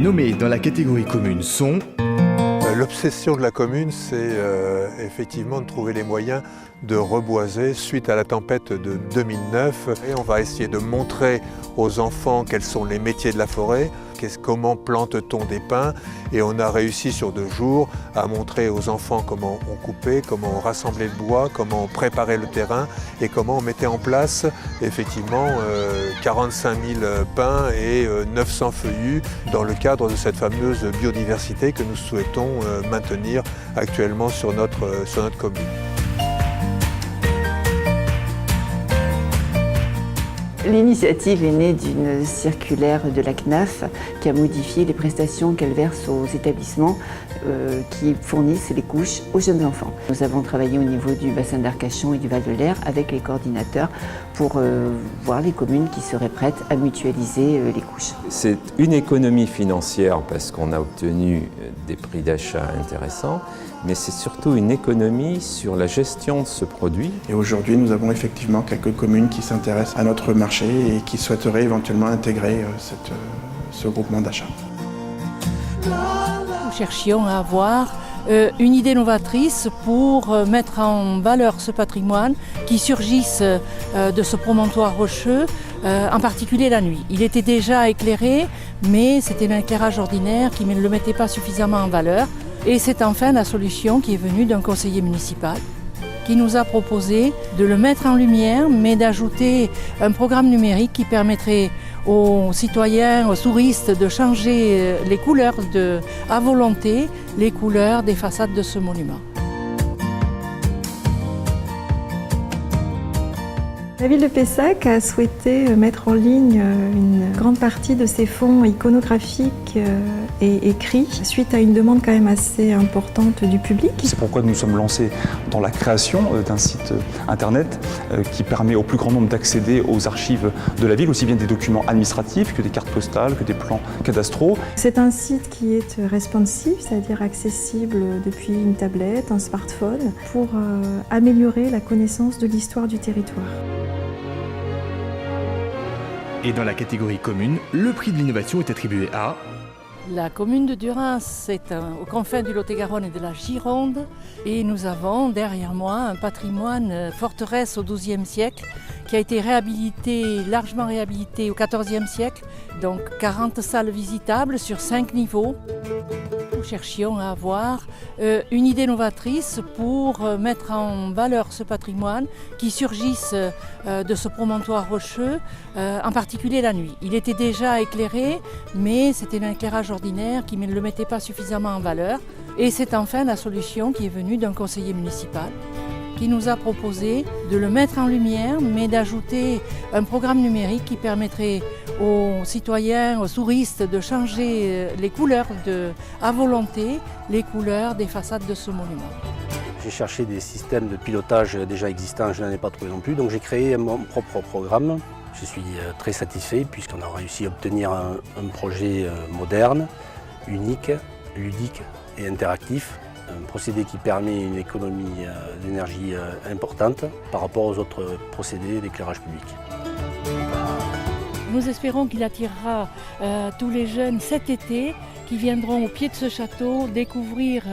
nommés dans la catégorie commune sont... L'obsession de la commune, c'est effectivement de trouver les moyens de reboiser suite à la tempête de 2009. Et on va essayer de montrer aux enfants quels sont les métiers de la forêt, comment plante-t-on des pins. Et on a réussi sur 2 jours à montrer aux enfants comment on coupait, comment on rassemblait le bois, comment on préparait le terrain et comment on mettait en place effectivement 45 000 pins et 900 feuillus dans le cadre de cette fameuse biodiversité que nous souhaitons maintenir actuellement sur notre commune. L'initiative est née d'une circulaire de la CNAF qui a modifié les prestations qu'elle verse aux établissements qui fournissent les couches aux jeunes enfants. Nous avons travaillé au niveau du bassin d'Arcachon et du Val-de-Lers avec les coordinateurs pour voir les communes qui seraient prêtes à mutualiser les couches. C'est une économie financière parce qu'on a obtenu des prix d'achat intéressants, mais c'est surtout une économie sur la gestion de ce produit. Et aujourd'hui, nous avons effectivement quelques communes qui s'intéressent à notre marché et qui souhaiteraient éventuellement intégrer ce groupement d'achat. Nous cherchions à avoir une idée novatrice pour mettre en valeur ce patrimoine qui surgisse de ce promontoire rocheux, en particulier la nuit. Il était déjà éclairé, mais c'était un éclairage ordinaire qui ne le mettait pas suffisamment en valeur. Et c'est enfin la solution qui est venue d'un conseiller municipal qui nous a proposé de le mettre en lumière, mais d'ajouter un programme numérique qui permettrait aux citoyens, aux touristes de changer les couleurs à volonté, les couleurs des façades de ce monument. La ville de Pessac a souhaité mettre en ligne une grande partie de ses fonds iconographiques et écrits suite à une demande quand même assez importante du public. C'est pourquoi nous sommes lancés dans la création d'un site internet qui permet au plus grand nombre d'accéder aux archives de la ville, aussi bien des documents administratifs que des cartes postales, que des plans cadastraux. C'est un site qui est responsive, c'est-à-dire accessible depuis une tablette, un smartphone, pour améliorer la connaissance de l'histoire du territoire. Et dans la catégorie commune, le prix de l'innovation est attribué à... La commune de Durin, c'est aux confins du Lot-et-Garonne et de la Gironde. Et nous avons derrière moi un patrimoine forteresse au XIIe siècle qui a été largement réhabilité au XIVe siècle. Donc 40 salles visitables sur 5 niveaux. Nous cherchions à avoir une idée novatrice pour mettre en valeur ce patrimoine qui surgisse de ce promontoire rocheux, en particulier la nuit. Il était déjà éclairé, mais c'était un éclairage ordinaire qui ne le mettait pas suffisamment en valeur. Et c'est enfin la solution qui est venue d'un conseiller municipal qui nous a proposé de le mettre en lumière, mais d'ajouter un programme numérique qui permettrait aux citoyens, aux touristes de changer les couleurs à volonté, les couleurs des façades de ce monument. J'ai cherché des systèmes de pilotage déjà existants, je n'en ai pas trouvé non plus, donc j'ai créé mon propre programme. Je suis très satisfait puisqu'on a réussi à obtenir un projet moderne, unique, ludique et interactif. Un procédé qui permet une économie d'énergie importante par rapport aux autres procédés d'éclairage public. Nous espérons qu'il attirera tous les jeunes cet été qui viendront au pied de ce château découvrir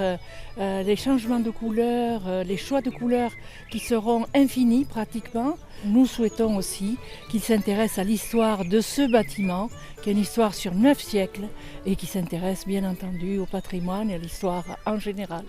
les changements de couleurs, les choix de couleurs qui seront infinis pratiquement. Nous souhaitons aussi qu'ils s'intéressent à l'histoire de ce bâtiment, qui est une histoire sur 9 siècles et qui s'intéresse bien entendu au patrimoine et à l'histoire en général.